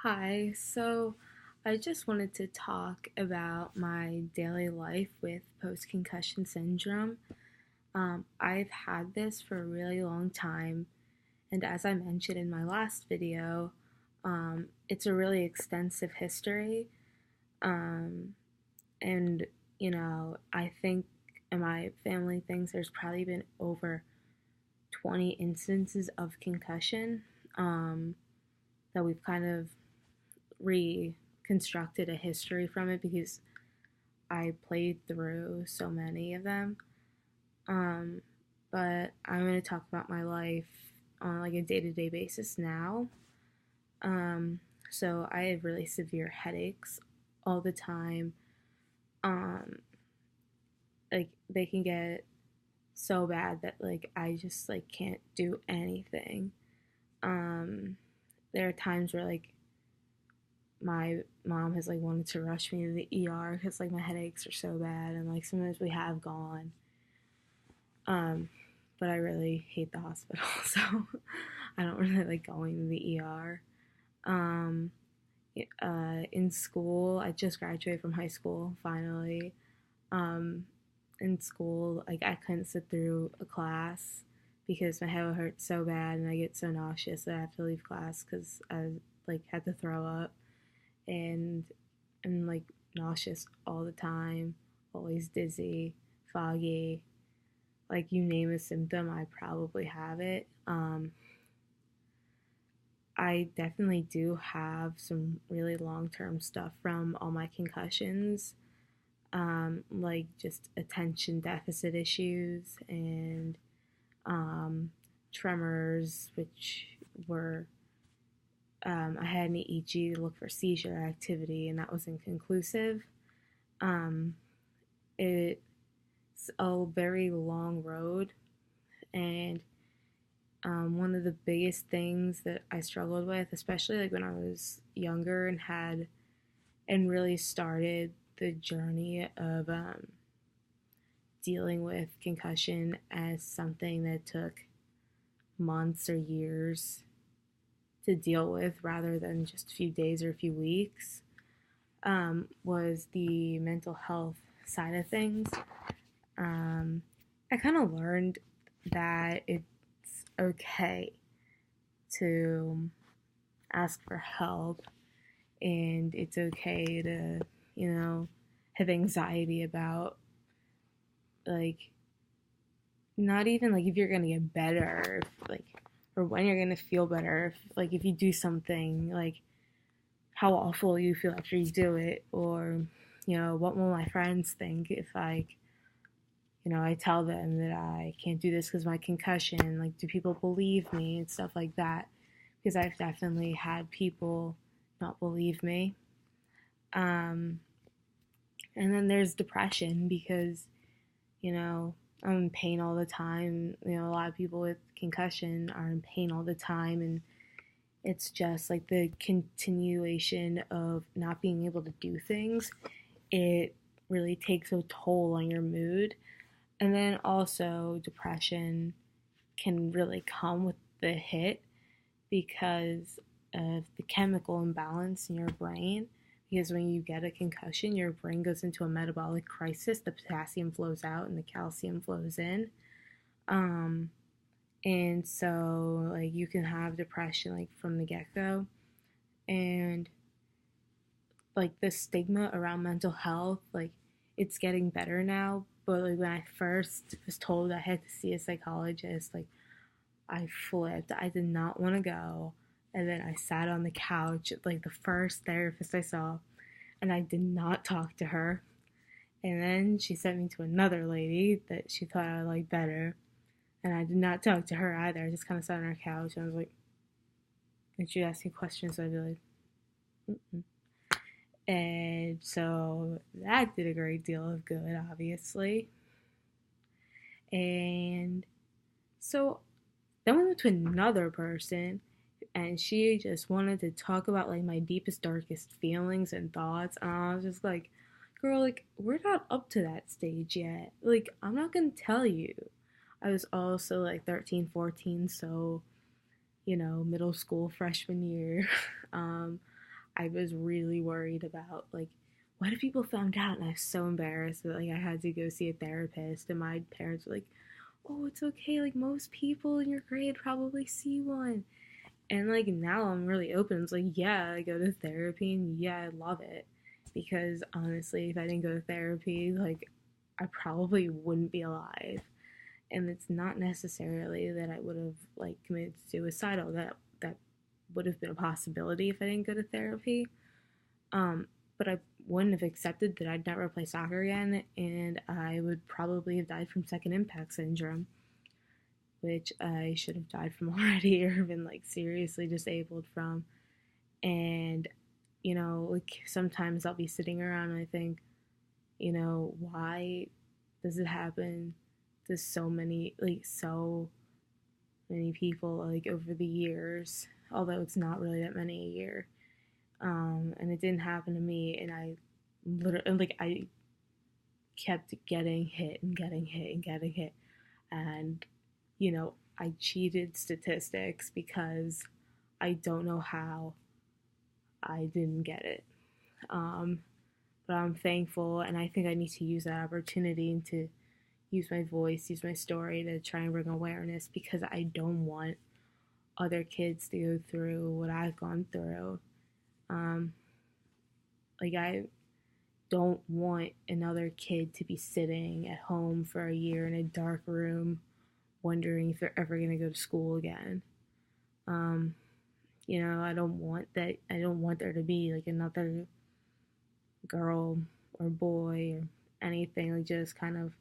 Hi, so I just wanted to talk about my daily life with post concussion syndrome. I've had this for a really long time, and as I mentioned in my last video, it's a really extensive history. Um, and, I think in my family things, there's probably been over 20 instances of concussion that we've kind of reconstructed a history from it because I played through so many of them. Um, but I'm going to talk about my life on like a day-to-day basis now. Um, so I have really severe headaches all the time. Um, like they can get so bad that like I just like can't do anything. Um, there are times where like my mom has like wanted to rush me to the ER because like my headaches are so bad, and like sometimes we have gone. Um, but I really hate the hospital, so I don't really like going to the ER. Um, in school, I just graduated from high school finally. Um, in school, like I couldn't sit through a class because my head would hurt so bad and I get so nauseous that I have to leave class because I like had to throw up and I'm like nauseous all the time, always dizzy, foggy. Like you name a symptom, I probably have it. I definitely do have some really long term stuff from all my concussions, like just attention deficit issues and um, tremors, which were I had an EEG to look for seizure activity, and that was inconclusive. Um, it's a very long road, and one of the biggest things that I struggled with, especially like when I was younger and had and really started the journey of dealing with concussion as something that took months or years to deal with rather than just a few days or a few weeks, was the mental health side of things. I kind of learned that it's okay to ask for help and it's okay to, you know, have anxiety about like not even like if you're gonna get better, like or when you're gonna feel better, if you do something, like how awful you feel after you do it, or what will my friends think if I tell them that I can't do this because of my concussion. Like, do people believe me and stuff like that? Because I've definitely had people not believe me. Um, and then there's depression because, I'm in pain all the time. A lot of people with concussion are in pain all the time. And it's just like the continuation of not being able to do things. It really takes a toll on your mood. And then also, depression can really come with the hit because of the chemical imbalance in your brain. Because when you get a concussion, your brain goes into a metabolic crisis. The potassium flows out and the calcium flows in. Um, and so, like, you can have depression, like, from the get go. And, like, the stigma around mental health, like, it's getting better now. But, like, when I first was told I had to see a psychologist, like, I flipped. I did not want to go. And then I sat on the couch, like the first therapist I saw, and I did not talk to her. And then she sent me to another lady that she thought I liked better. And I did not talk to her either. I just kind of sat on her couch and I was like, and she'd ask me questions, so I'd be like, mm-mm. And so that did a great deal of good, obviously. And so then we went to another person and she just wanted to talk about like my deepest, darkest feelings and thoughts. And I was just like, girl, like, we're not up to that stage yet. Like, I'm not gonna tell you. I was also like 13, 14, so, middle school, freshman year. um, I was really worried about, like, what if people found out? And I was so embarrassed that, like, I had to go see a therapist. And my parents were like, oh, it's okay. Like, most people in your grade probably see one. And, like, now I'm really open. It's like, yeah, I go to therapy and yeah, I love it. Because honestly, if I didn't go to therapy, like, I probably wouldn't be alive. And it's not necessarily that I would have, like, committed suicide, although that would have been a possibility if I didn't go to therapy. But I wouldn't have accepted that I'd never play soccer again, and I would probably have died from second impact syndrome, which I should have died from already or been, like, seriously disabled from. And, like, sometimes I'll be sitting around and I think, why does it happen to so many people, like, over the years, although it's not really that many a year. And it didn't happen to me, and I literally, like, I kept getting hit and getting hit and getting hit. And, I cheated statistics because I don't know how I didn't get it. Um, but I'm thankful, and I think I need to use that opportunity to use my voice, use my story to try and bring awareness, because I don't want other kids to go through what I've gone through. Um, like, I don't want another kid to be sitting at home for a year in a dark room wondering if they're ever going to go to school again. Um, I don't want that. I don't want there to be, like, another girl or boy or anything, like, just kind of,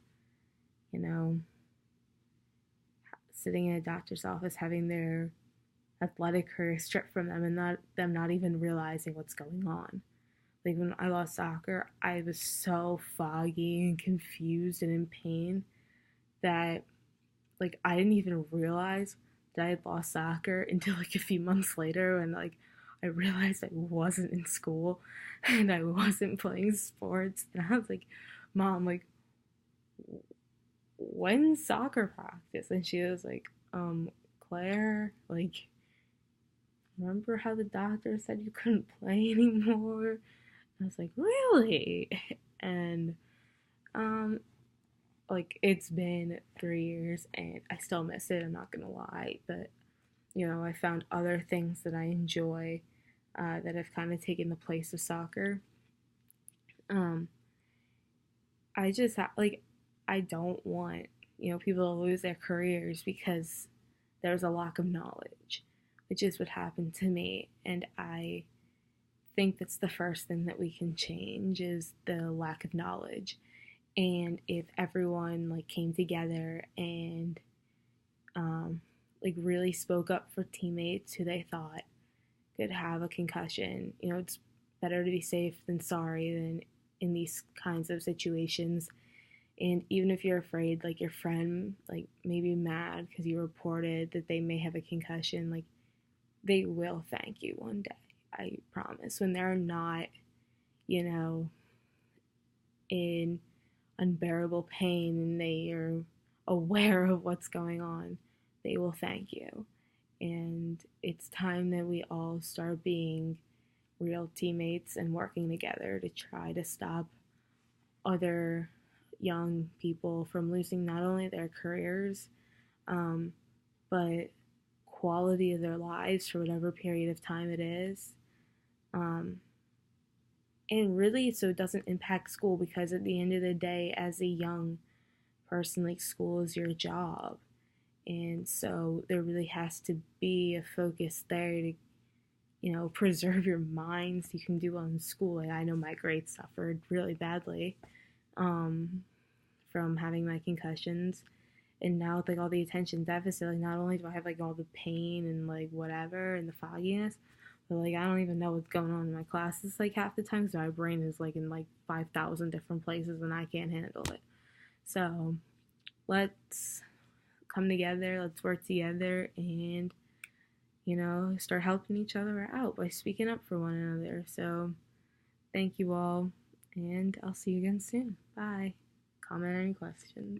you know, sitting in a doctor's office having their athletic career stripped from them and not even realizing what's going on. Like, when I lost soccer, I was so foggy and confused and in pain that, like, I didn't even realize that I had lost soccer until, like, a few months later, when, like, I realized I wasn't in school and I wasn't playing sports. And I was like, Mom, like, when's soccer practice? And she was like, Claire, like, remember how the doctor said you couldn't play anymore? I was like, really? And, like, it's been 3 years and I still miss it, I'm not gonna lie. But, I found other things that I enjoy that have kind of taken the place of soccer. Um, I just, like, I don't want, people to lose their careers because there's a lack of knowledge, which is what happened to me. And I think that's the first thing that we can change, is the lack of knowledge. And if everyone, like, came together and like, really spoke up for teammates who they thought could have a concussion, it's better to be safe than sorry than in these kinds of situations. And even if you're afraid, like, your friend, like, may be mad because you reported that they may have a concussion, like, they will thank you one day, I promise. When they're not, in unbearable pain and they are aware of what's going on, they will thank you. And it's time that we all start being real teammates and working together to try to stop other young people from losing not only their careers, but quality of their lives for whatever period of time it is. And really, so it doesn't impact school, because at the end of the day, as a young person, like, school is your job. And so there really has to be a focus there to, preserve your mind so you can do well in school. Like, I know my grades suffered really badly from having my concussions. And now with, like, all the attention deficit, like, not only do I have, like, all the pain and, like, whatever and the fogginess, but, like, I don't even know what's going on in my classes, like, half the time, because my brain is, like, in, like, 5,000 different places and I can't handle it. So let's come together, let's work together, and, start helping each other out by speaking up for one another. So thank you all, and I'll see you again soon. Bye. Comment any questions.